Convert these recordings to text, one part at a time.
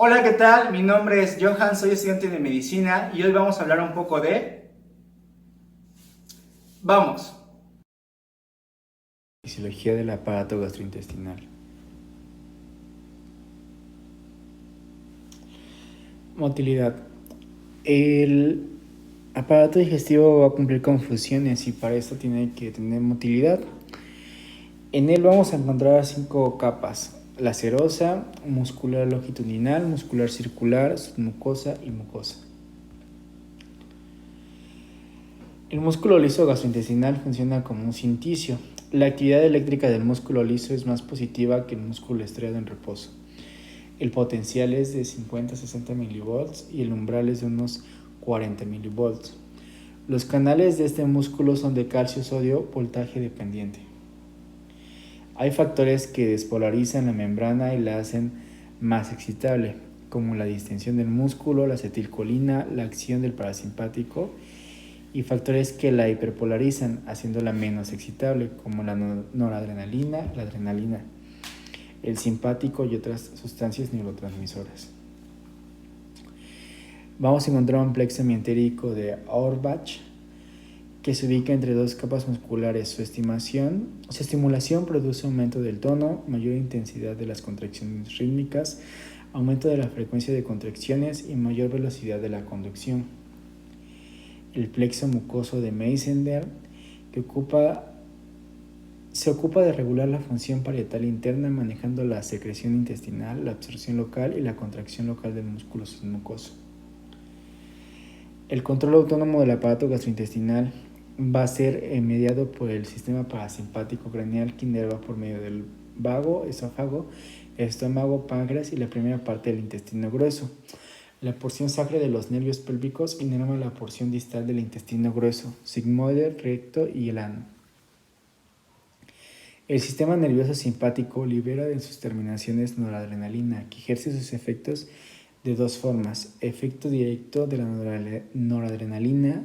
Hola, ¿qué tal? Mi nombre es Johan, soy estudiante de medicina y hoy vamos a hablar un poco de... Vamos. Fisiología del aparato gastrointestinal. Motilidad. El aparato digestivo va a cumplir con funciones y para esto tiene que tener motilidad. En él vamos a encontrar 5 capas: la serosa, muscular longitudinal, muscular circular, submucosa y mucosa. El músculo liso gastrointestinal funciona como un cinticio. La actividad eléctrica del músculo liso es más positiva que el músculo estriado en reposo. El potencial es de 50 a 60 milivolts y el umbral es de unos 40 milivolts. Los canales de este músculo son de calcio-sodio, voltaje dependiente. Hay factores que despolarizan la membrana y la hacen más excitable, como la distensión del músculo, la acetilcolina, la acción del parasimpático, y factores que la hiperpolarizan, haciéndola menos excitable, como la noradrenalina, la adrenalina, el simpático y otras sustancias neurotransmisoras. Vamos a encontrar un plexo mientérico de Auerbach que se ubica entre dos capas musculares. Su estimulación produce aumento del tono, mayor intensidad de las contracciones rítmicas, aumento de la frecuencia de contracciones y mayor velocidad de la conducción. El plexo mucoso de Meissner, que se ocupa de regular la función parietal interna, manejando la secreción intestinal, la absorción local y la contracción local del músculo submucoso. El control autónomo del aparato gastrointestinal va a ser mediado por el sistema parasimpático craneal, que inerva por medio del vago, esófago, estómago, páncreas y la primera parte del intestino grueso. La porción sacra de los nervios pélvicos inerva la porción distal del intestino grueso, sigmoide, recto y el ano. El sistema nervioso simpático libera de sus terminaciones noradrenalina, que ejerce sus efectos de dos formas: efecto directo de la noradrenalina,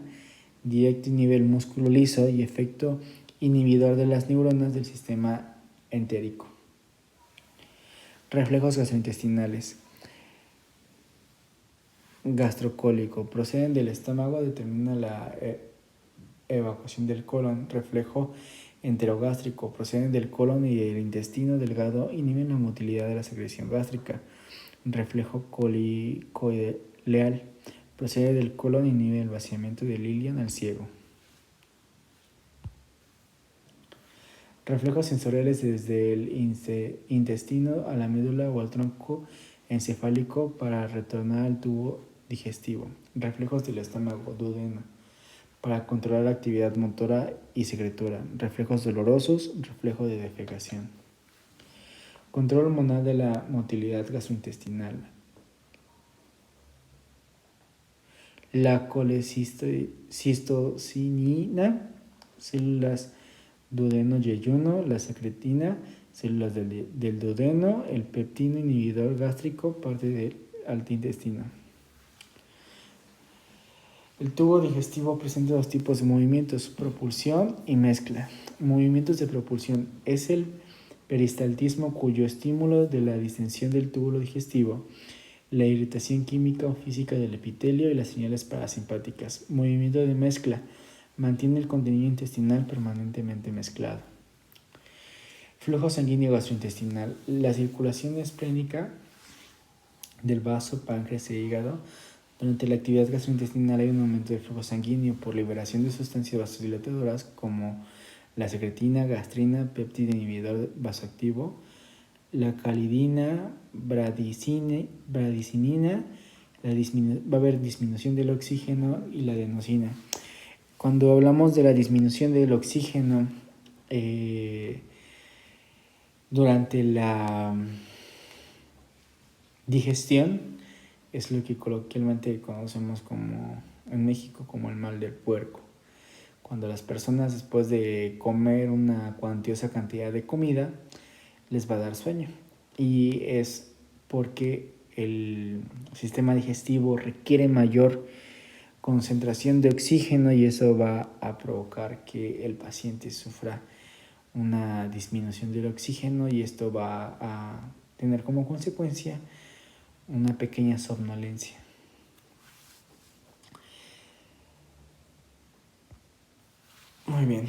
directo inhibe el músculo liso, y efecto inhibidor de las neuronas del sistema entérico. Reflejos gastrointestinales. Gastrocólico. Proceden del estómago, determina la evacuación del colon. Reflejo enterogástrico. Proceden del colon y el intestino delgado, inhiben la motilidad de la secreción gástrica. Reflejo colicoileal. Procede del colon e inhibe el vaciamiento del ilion al ciego. Reflejos sensoriales desde el intestino a la médula o al tronco encefálico para retornar al tubo digestivo. Reflejos del estómago, duodeno, para controlar la actividad motora y secretora. Reflejos dolorosos, reflejo de defecación. Control hormonal de la motilidad gastrointestinal. La colecistocinina, células duodeno yeyuno, la secretina, células del duodeno, el peptino inhibidor gástrico, parte del alto intestino. El tubo digestivo presenta dos tipos de movimientos: propulsión y mezcla. Movimientos de propulsión es el peristaltismo, cuyo estímulo de la distensión del tubo digestivo, la irritación química o física del epitelio y las señales parasimpáticas. Movimiento de mezcla mantiene el contenido intestinal permanentemente mezclado. Flujo sanguíneo gastrointestinal. La circulación esplénica del vaso, páncreas e hígado. Durante la actividad gastrointestinal hay un aumento del flujo sanguíneo por liberación de sustancias vasodilatadoras como la secretina, gastrina, péptido inhibidor vasoactivo, la calidina, bradicinina, va a haber disminución del oxígeno y la adenosina. Cuando hablamos de la disminución del oxígeno durante la digestión, es lo que coloquialmente conocemos como en México como el mal del puerco. Cuando las personas, después de comer una cuantiosa cantidad de comida, les va a dar sueño, y es porque el sistema digestivo requiere mayor concentración de oxígeno y eso va a provocar que el paciente sufra una disminución del oxígeno, y esto va a tener como consecuencia una pequeña somnolencia. Muy bien,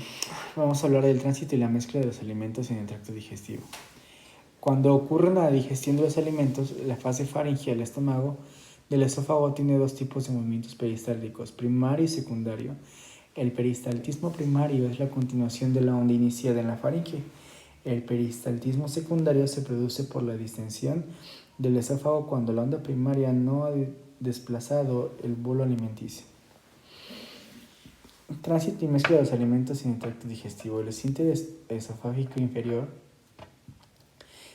vamos a hablar del tránsito y la mezcla de los alimentos en el tracto digestivo. Cuando ocurre una digestión de los alimentos, la fase faríngea del estómago del esófago tiene dos tipos de movimientos peristálticos, primario y secundario. El peristaltismo primario es la continuación de la onda iniciada en la faringe. El peristaltismo secundario se produce por la distensión del esófago cuando la onda primaria no ha desplazado el bolo alimenticio. Tránsito y mezcla de los alimentos en el tracto digestivo. El esfínter esofágico inferior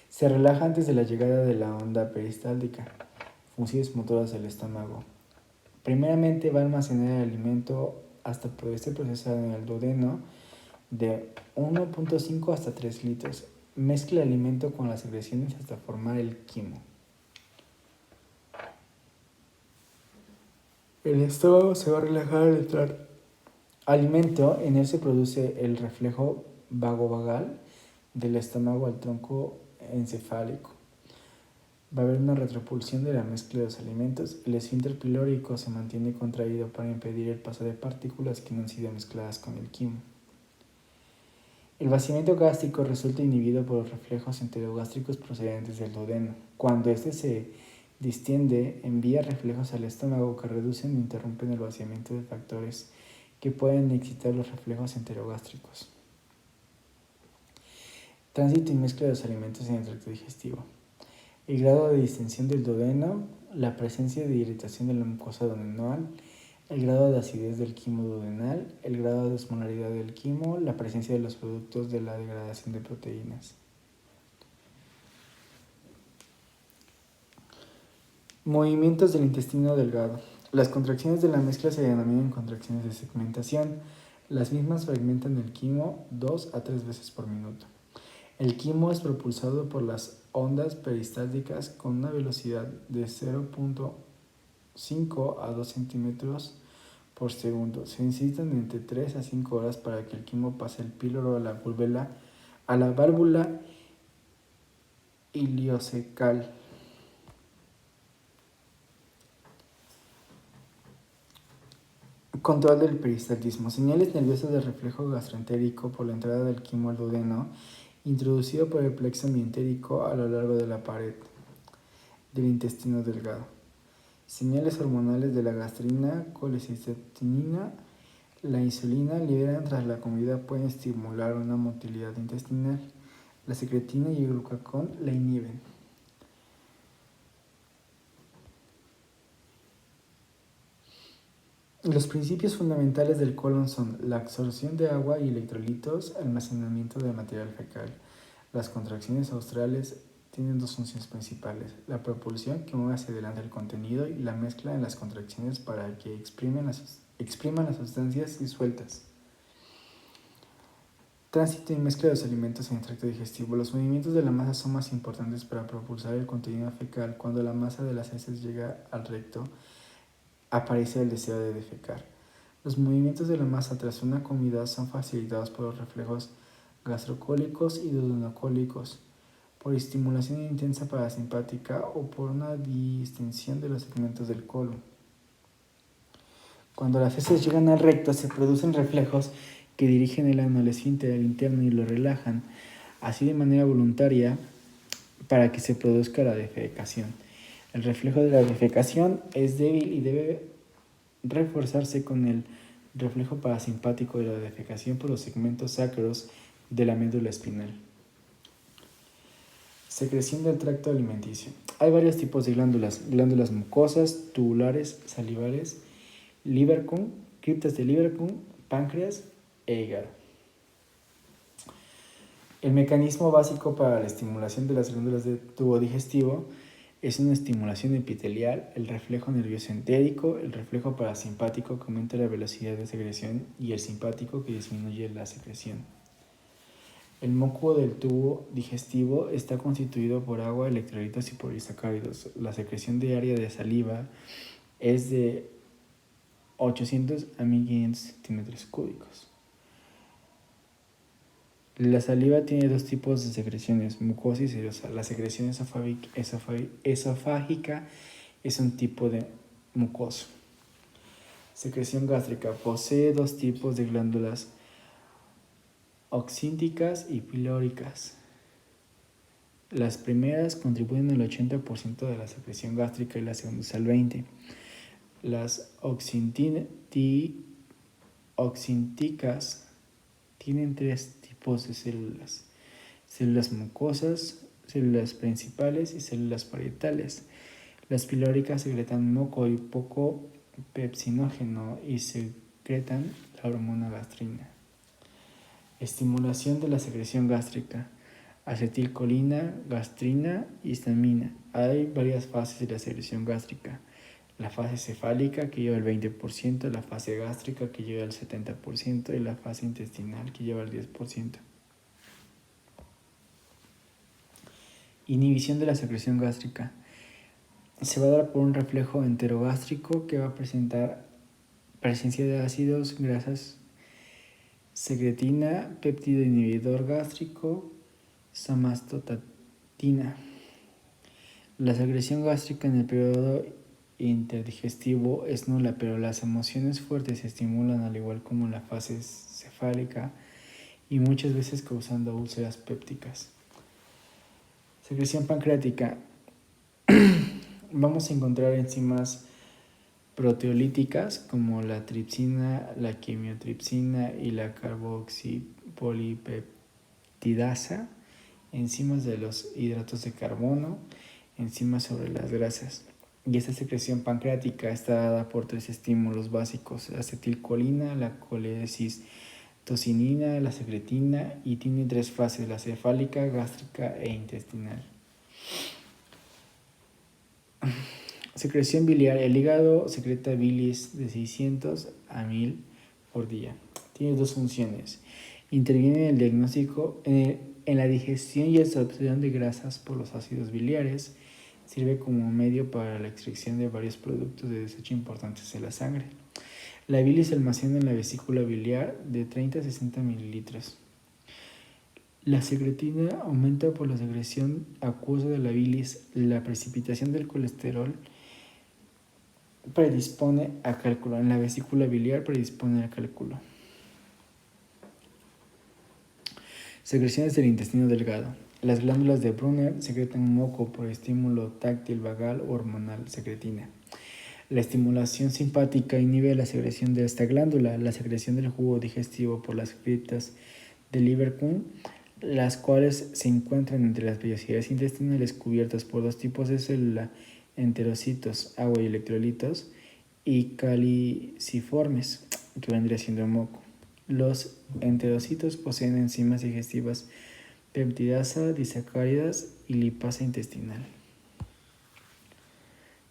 se relaja antes de la llegada de la onda peristáltica. Funciones motoras del estómago. Primeramente va a almacenar el alimento hasta poder ser procesado en el duodeno de 1.5 hasta 3 litros. Mezcla el alimento con las secreciones hasta formar el quimo. El estómago se va a relajar al entrar alimento. En él se produce el reflejo vagovagal del estómago al tronco encefálico. Va a haber una retropulsión de la mezcla de los alimentos. El esfínter pilórico se mantiene contraído para impedir el paso de partículas que no han sido mezcladas con el quimo. El vaciamiento gástrico resulta inhibido por los reflejos enterogástricos procedentes del duodeno. Cuando éste se distiende, envía reflejos al estómago que reducen e interrumpen el vaciamiento de factores que pueden excitar los reflejos enterogástricos. Tránsito y mezcla de los alimentos en el tracto digestivo. El grado de distensión del duodeno, la presencia de irritación de la mucosa duodenal, el grado de acidez del quimo duodenal, el grado de osmolaridad del quimo, la presencia de los productos de la degradación de proteínas. Movimientos del intestino delgado. Las contracciones de la mezcla se denominan contracciones de segmentación. Las mismas fragmentan el quimo 2 a 3 veces por minuto. El quimo es propulsado por las ondas peristálticas con una velocidad de 0.5 a 2 centímetros por segundo. Se necesitan entre 3 a 5 horas para que el quimo pase el píloro a la válvula iliocecal. Control del peristaltismo. Señales nerviosas de reflejo gastroentérico por la entrada del quimo al duodeno, introducido por el plexo mientérico a lo largo de la pared del intestino delgado. Señales hormonales de la gastrina, colecistocinina, la insulina liberada tras la comida pueden estimular una motilidad intestinal. La secretina y el glucagón la inhiben. Los principios fundamentales del colon son la absorción de agua y electrolitos, almacenamiento de material fecal. Las contracciones australes tienen dos funciones principales: la propulsión, que mueve hacia adelante el contenido, y la mezcla en las contracciones para que expriman las sustancias disueltas. Tránsito y mezcla de los alimentos en el tracto digestivo. Los movimientos de la masa son más importantes para propulsar el contenido fecal. Cuando la masa de las heces llega al recto, aparece el deseo de defecar. Los movimientos de la masa tras una comida son facilitados por los reflejos gastrocólicos y duodenocólicos, por estimulación intensa parasimpática o por una distensión de los segmentos del colon. Cuando las heces llegan al recto, se producen reflejos que dirigen el ano al esfínter interno y lo relajan, así de manera voluntaria, para que se produzca la defecación. El reflejo de la defecación es débil y debe reforzarse con el reflejo parasimpático de la defecación por los segmentos sacros de la médula espinal. Secreción del tracto alimenticio. Hay varios tipos de glándulas: glándulas mucosas, tubulares, salivares, Lieberkühn, criptas de Lieberkühn, páncreas e hígado. El mecanismo básico para la estimulación de las glándulas del tubo digestivo es una estimulación epitelial, el reflejo nervioso entérico, el reflejo parasimpático que aumenta la velocidad de secreción y el simpático que disminuye la secreción. El moco del tubo digestivo está constituido por agua, electrolitos y polisacáridos. La secreción diaria de saliva es de 800 a 1500 centímetros cúbicos. La saliva tiene dos tipos de secreciones, mucosa y serosa. La secreción esofágica es un tipo de mucoso. Secreción gástrica posee dos tipos de glándulas oxínticas y pilóricas. Las primeras contribuyen al 80% de la secreción gástrica y las segundas al 20%. Las oxínticas tienen tres tipos de células: células mucosas, células principales y células parietales. Las pilóricas secretan moco y poco pepsinógeno y secretan la hormona gastrina. Estimulación de la secreción gástrica: acetilcolina, gastrina y histamina. Hay varias fases de la secreción gástrica: la fase cefálica, que lleva el 20%, la fase gástrica, que lleva el 70%, y la fase intestinal, que lleva el 10%. Inhibición de la secreción gástrica: se va a dar por un reflejo enterogástrico que va a presentar presencia de ácidos, grasas, secretina, péptido inhibidor gástrico, somatostatina. La secreción gástrica en el periodo interdigestivo es nula, pero las emociones fuertes se estimulan al igual como la fase cefálica y muchas veces causando úlceras pépticas. Secreción pancreática: vamos a encontrar enzimas proteolíticas como la tripsina, la quimiotripsina y la carboxipolipeptidasa, enzimas de los hidratos de carbono, enzimas sobre las grasas. Y esta secreción pancreática está dada por tres estímulos básicos: la acetilcolina, la colecistocinina, la secretina, y tiene tres fases: la cefálica, gástrica e intestinal. Secreción biliar: el hígado secreta bilis de 600 a 1000 por día. Tiene dos funciones: interviene en el diagnóstico, en la digestión y absorción de grasas por los ácidos biliares. Sirve como medio para la extracción de varios productos de desecho importantes en la sangre. La bilis se almacena en la vesícula biliar de 30 a 60 mililitros. La secretina aumenta por la secreción acuosa de la bilis. La precipitación del colesterol predispone a cálculo. En la vesícula biliar predispone al cálculo. Secreciones del intestino delgado: las glándulas de Brunner secretan moco por estímulo táctil, vagal o hormonal, secretina. La estimulación simpática inhibe la secreción de esta glándula. La secreción del jugo digestivo por las criptas de Lieberkühn, las cuales se encuentran entre las vellosidades intestinales cubiertas por dos tipos de célula: enterocitos, agua y electrolitos, y caliciformes, que vendría siendo moco. Los enterocitos poseen enzimas digestivas peptidasa, disacáridas y lipasa intestinal.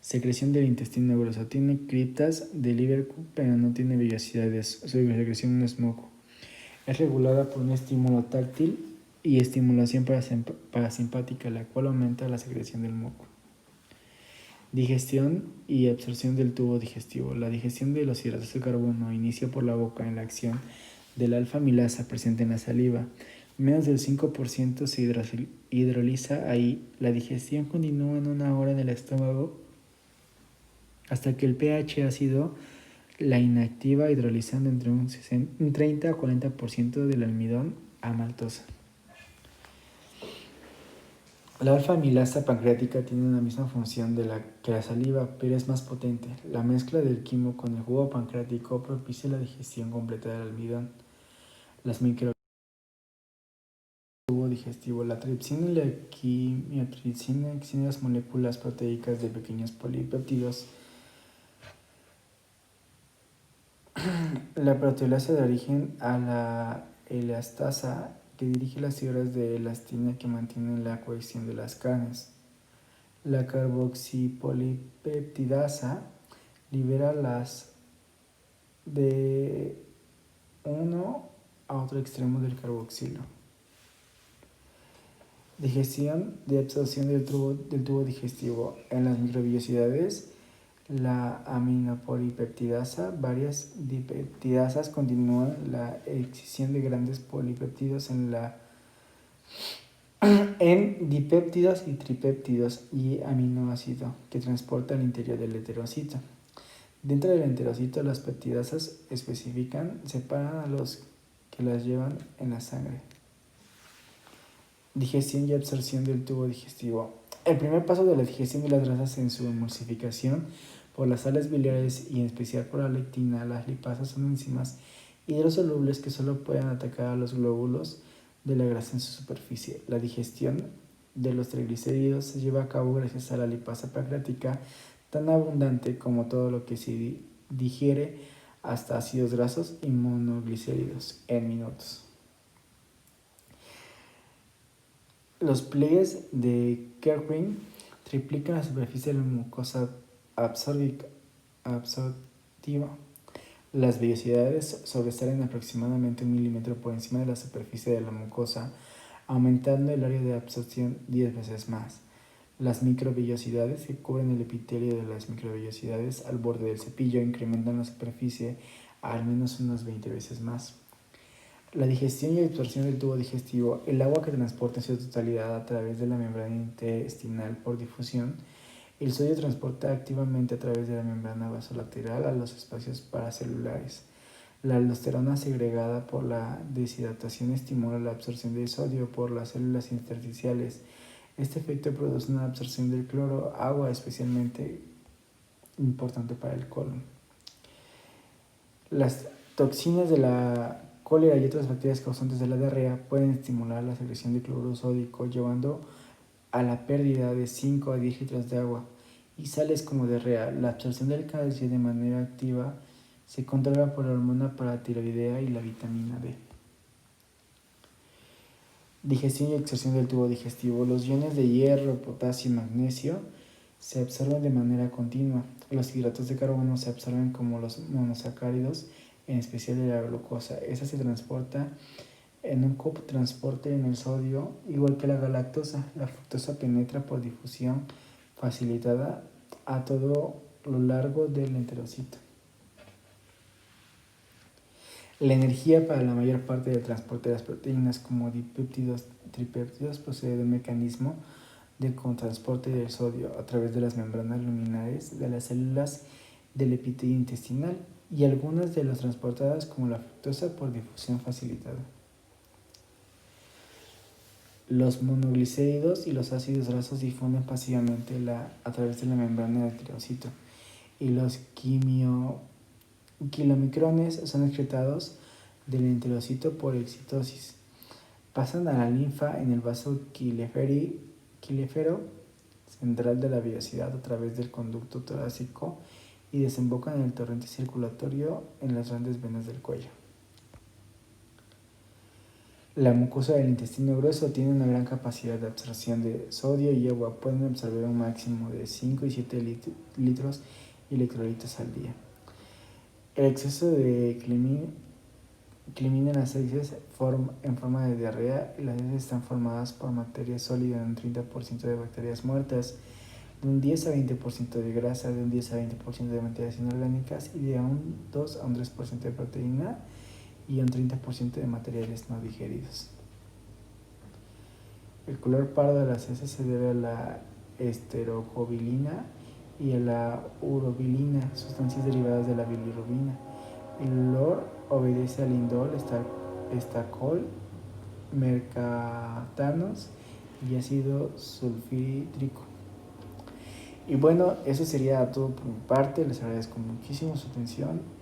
Secreción del intestino grueso: tiene criptas de Lieberkühn, pero no tiene vellosidades. Su secreción no es moco. Es regulada por un estímulo táctil y estimulación parasimpática, la cual aumenta la secreción del moco. Digestión y absorción del tubo digestivo: la digestión de los hidratos de carbono inicia por la boca en la acción de la alfa-amilasa presente en la saliva. Menos del 5% se hidroliza ahí. La digestión continúa en 1 hora en el estómago hasta que el pH ácido la inactiva, hidrolizando entre un 30 a 40% del almidón a maltosa. La alfa-amilasa pancreática tiene la misma función que la saliva, pero es más potente. La mezcla del quimo con el jugo pancreático propicia la digestión completa del almidón. Las microbiologías del tubo digestivo: la tripsina y la quimiotripsina extienden las moléculas proteicas de pequeños polipéptidos. La proteolasa da origen a la elastasa, que dirige las fibras de elastina que mantienen la cohesión de las carnes. La carboxipolipeptidasa libera las de uno a otro extremo del carboxilo. Digestión y absorción del tubo digestivo: en las microvellosidades, la aminopolipeptidasa. Varias dipeptidasas continúan la excisión de grandes polipéptidos en dipéptidos y tripéptidos y aminoácido que transporta al interior del heterocito. Dentro del enterocito, las peptidasas separan a los que las llevan en la sangre. Digestión y absorción del tubo digestivo. El primer paso de la digestión de las grasas en su emulsificación por las sales biliares y en especial por la lectina. Las lipasas son enzimas hidrosolubles que solo pueden atacar a los glóbulos de la grasa en su superficie. La digestión de los triglicéridos se lleva a cabo gracias a la lipasa pancreática, tan abundante como todo lo que se digiere, hasta ácidos grasos y monoglicéridos en minutos. Los pliegues de Kerckring triplican la superficie de la mucosa absortiva. Las vellosidades sobresalen aproximadamente 1 milímetro por encima de la superficie de la mucosa, aumentando el área de absorción 10 veces más. Las microvellosidades que cubren el epitelio de las microvellosidades al borde del cepillo incrementan la superficie a al menos unas 20 veces más. La digestión y absorción del tubo digestivo. El agua que transporta en su totalidad a través de la membrana intestinal por difusión. El sodio transporta activamente a través de la membrana vasolateral a los espacios paracelulares. La aldosterona segregada por la deshidratación estimula la absorción del sodio por las células intersticiales. Este efecto produce una absorción del cloro, agua especialmente importante para el colon. Las toxinas de la cólera y otras bacterias causantes de la diarrea pueden estimular la secreción de cloruro sódico, llevando a la pérdida de 5 a 10 litros de agua. Y sales como diarrea. La absorción del calcio de manera activa se controla por la hormona paratiroidea y la vitamina D. Digestión y absorción del tubo digestivo. Los iones de hierro, potasio y magnesio se absorben de manera continua. Los hidratos de carbono se absorben como los monosacáridos, en especial de la glucosa. Esta se transporta en un coptransporte en el sodio, igual que la galactosa. La fructosa penetra por difusión facilitada a todo lo largo del enterocito. La energía para la mayor parte del transporte de las proteínas como dipéptidos y tripéptidos procede de un mecanismo de transporte del sodio a través de las membranas luminares de las células del epitelio intestinal y algunas de las transportadas como la fructosa por difusión facilitada. Los monoglicéridos y los ácidos grasos difunden pasivamente a través de la membrana del enterocito y los kilomicrones son excretados del enterocito por excitosis. Pasan a la linfa en el vaso quilefero central de la vellosidad a través del conducto torácico y desembocan en el torrente circulatorio en las grandes venas del cuello. La mucosa del intestino grueso tiene una gran capacidad de absorción de sodio y agua. Pueden absorber un máximo de 5 y 7 litros de electrolitos al día. El exceso de climina en las heces en forma de diarrea. Las heces están formadas por materia sólida de un 30% de bacterias muertas, de un 10 a 20% de grasa, de un 10 a 20% de materias inorgánicas y de un 2 a un 3% de proteína y un 30% de materiales no digeridos. El color pardo de las heces se debe a la esterocobilina y a la urobilina, sustancias derivadas de la bilirrubina. El olor obedece al indol, estacol, mercaptanos y ácido sulfídrico. Y bueno, eso sería todo por mi parte. Les agradezco muchísimo su atención